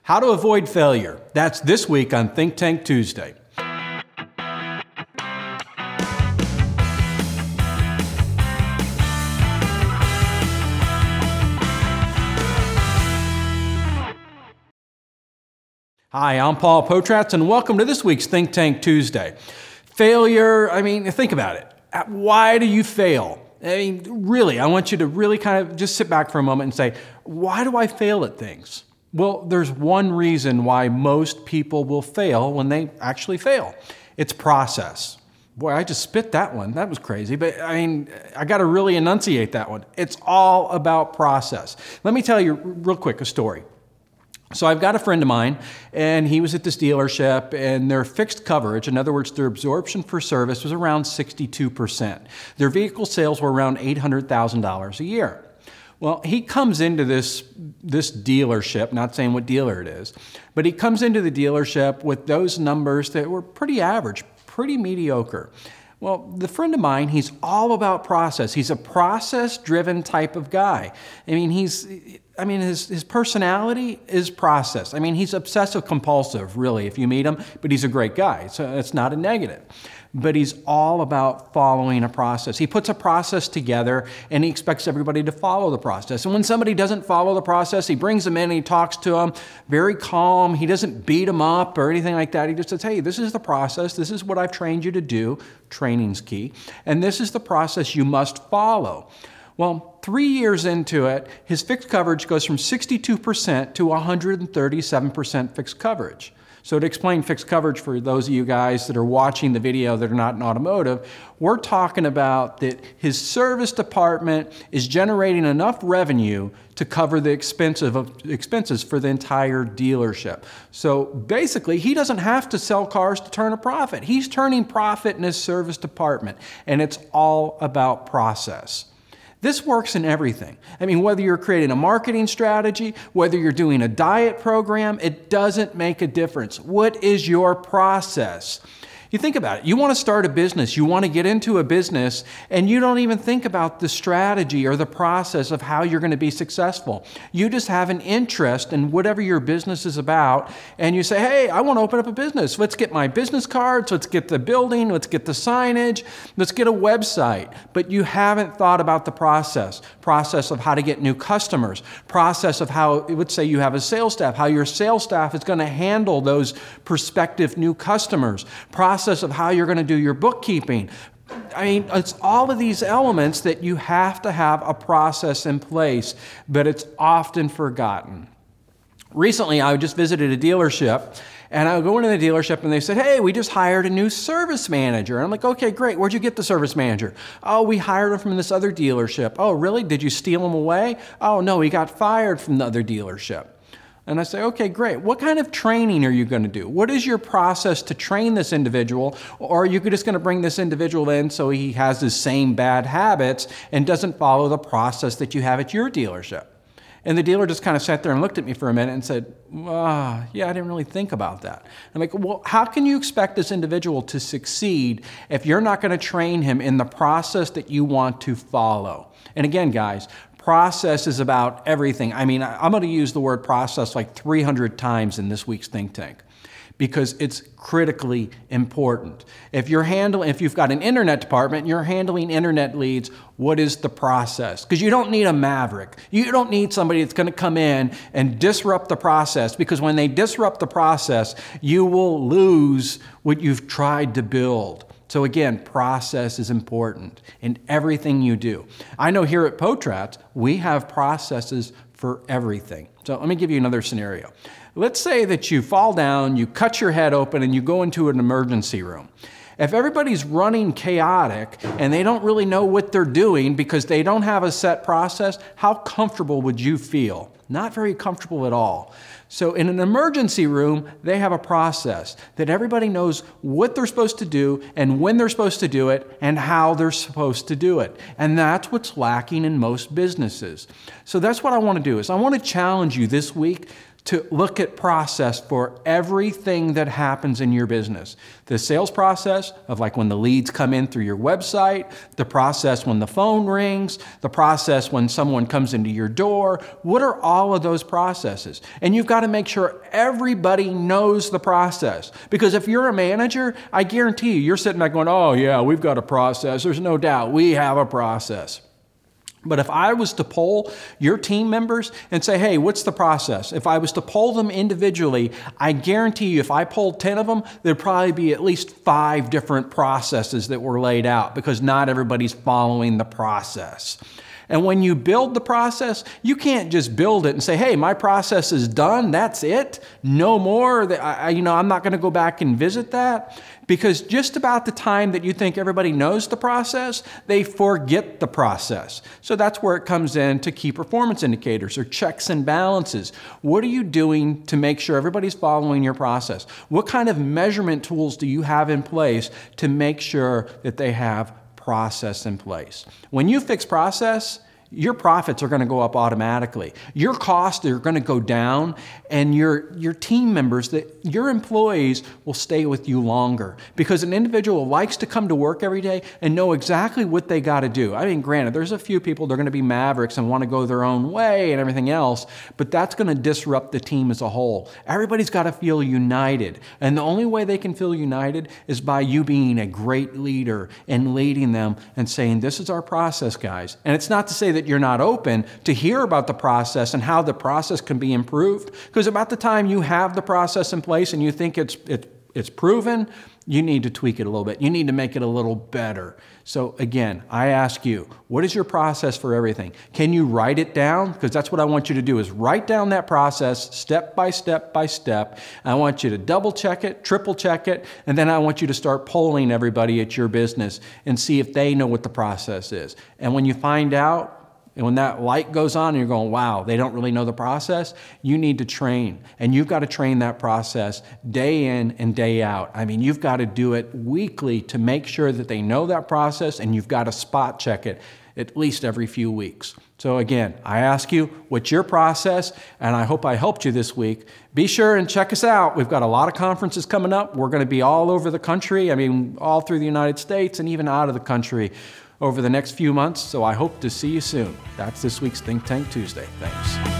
How to avoid failure. That's this week on Think Tank Tuesday. Hi, I'm Paul Potratz, and welcome to this week's Think Tank Tuesday. Failure, think about it. Why do you fail? Really, I want you to really kind of just sit back for a moment and say, why do I fail at things? Well, there's one reason why most people will fail when they actually fail. It's process. Boy, I just spit that one. That was crazy, but I got to really enunciate that one. It's all about process. Let me tell you real quick a story. So I've got a friend of mine, and he was at this dealership, and their fixed coverage, in other words, their absorption for service, was around 62%. Their vehicle sales were around $800,000 a year. Well, he comes into this dealership, not saying what dealer it is, but he comes into the dealership with those numbers that were pretty average, pretty mediocre. Well, the friend of mine, he's all about process. He's a process-driven type of guy. His personality is process. He's obsessive-compulsive, really, if you meet him, but he's a great guy, so it's not a negative. But he's all about following a process. He puts a process together, and he expects everybody to follow the process. And when somebody doesn't follow the process, he brings them in and he talks to them, very calm. He doesn't beat them up or anything like that. He just says, hey, this is the process. This is what I've trained you to do. Training's key. And this is the process you must follow. Well, 3 years into it, his fixed coverage goes from 62% to 137% fixed coverage. So to explain fixed coverage for those of you guys that are watching the video that are not in automotive, we're talking about that his service department is generating enough revenue to cover the expenses for the entire dealership. So basically, he doesn't have to sell cars to turn a profit. He's turning profit in his service department, and it's all about process. This works in everything. Whether you're creating a marketing strategy, whether you're doing a diet program, it doesn't make a difference. What is your process? You think about it. You want to start a business, you want to get into a business, and you don't even think about the strategy or the process of how you're going to be successful. You just have an interest in whatever your business is about, and you say, hey, I want to open up a business. Let's get my business cards, let's get the building, let's get the signage, let's get a website. But you haven't thought about the process of how to get new customers, process of how, let's say you have a sales staff, how your sales staff is going to handle those prospective new customers, process of how you're going to do your bookkeeping. It's all of these elements that you have to have a process in place, but it's often forgotten. Recently, I just visited a dealership, and I go into the dealership, and they said, hey, we just hired a new service manager. And I'm like, okay, great. Where'd you get the service manager? Oh, we hired him from this other dealership. Oh, really? Did you steal him away? Oh, no, he got fired from the other dealership. And I say, okay, great. What kind of training are you going to do? What is your process to train this individual? Or are you just going to bring this individual in so he has the same bad habits and doesn't follow the process that you have at your dealership? And the dealer just kind of sat there and looked at me for a minute and said, yeah, I didn't really think about that. I'm like, well, how can you expect this individual to succeed if you're not going to train him in the process that you want to follow? And again, guys, process is about everything. I'm going to use the word process like 300 times in this week's Think Tank because it's critically important. If you've got an internet department and you're handling internet leads, what is the process? Because you don't need a maverick. You don't need somebody that's going to come in and disrupt the process, because when they disrupt the process, you will lose what you've tried to build. So again, process is important in everything you do. I know here at Potratz, we have processes for everything. So let me give you another scenario. Let's say that you fall down, you cut your head open, and you go into an emergency room. If everybody's running chaotic and they don't really know what they're doing because they don't have a set process, how comfortable would you feel? Not very comfortable at all. So in an emergency room, they have a process that everybody knows what they're supposed to do and when they're supposed to do it and how they're supposed to do it. And that's what's lacking in most businesses. So that's what I want to do, is I want to challenge you this week to look at process for everything that happens in your business. The sales process of like when the leads come in through your website, the process when the phone rings, the process when someone comes into your door. What are all all of those processes. And you've got to make sure everybody knows the process. Because if you're a manager, I guarantee you're sitting back going, oh yeah, we've got a process. There's no doubt we have a process. But if I was to poll your team members and say, hey, what's the process? If I was to poll them individually, I guarantee you if I polled 10 of them, there'd probably be at least 5 different processes that were laid out because not everybody's following the process. And when you build the process, you can't just build it and say, hey, my process is done, that's it, no more, I'm not going to go back and visit that. Because just about the time that you think everybody knows the process, they forget the process. So that's where it comes in to key performance indicators or checks and balances. What are you doing to make sure everybody's following your process? What kind of measurement tools do you have in place to make sure that they have process in place? When you fix process, your profits are going to go up automatically. Your costs are going to go down, and your team members, your employees will stay with you longer because an individual likes to come to work every day and know exactly what they got to do. I mean, granted, there's a few people that are going to be mavericks and want to go their own way and everything else, but that's going to disrupt the team as a whole. Everybody's got to feel united, and the only way they can feel united is by you being a great leader and leading them and saying, this is our process, guys. And it's not to say that you're not open to hear about the process and how the process can be improved, because about the time you have the process in place and you think it's proven, you need to tweak it a little bit. You need to make it a little better. So again, I ask you, what is your process for everything? Can you write it down? Because that's what I want you to do, is write down that process step by step by step. I want you to double check it, triple check it, and then I want you to start polling everybody at your business and see if they know what the process is. And when you find out, and when that light goes on and you're going, wow, they don't really know the process, you need to train. And you've got to train that process day in and day out. I mean, you've got to do it weekly to make sure that they know that process, and you've got to spot check it at least every few weeks. So again, I ask you, what's your process? And I hope I helped you this week. Be sure and check us out. We've got a lot of conferences coming up. We're going to be all over the country. I mean, all through the United States and even out of the country over the next few months, so I hope to see you soon. That's this week's Think Tank Tuesday. Thanks.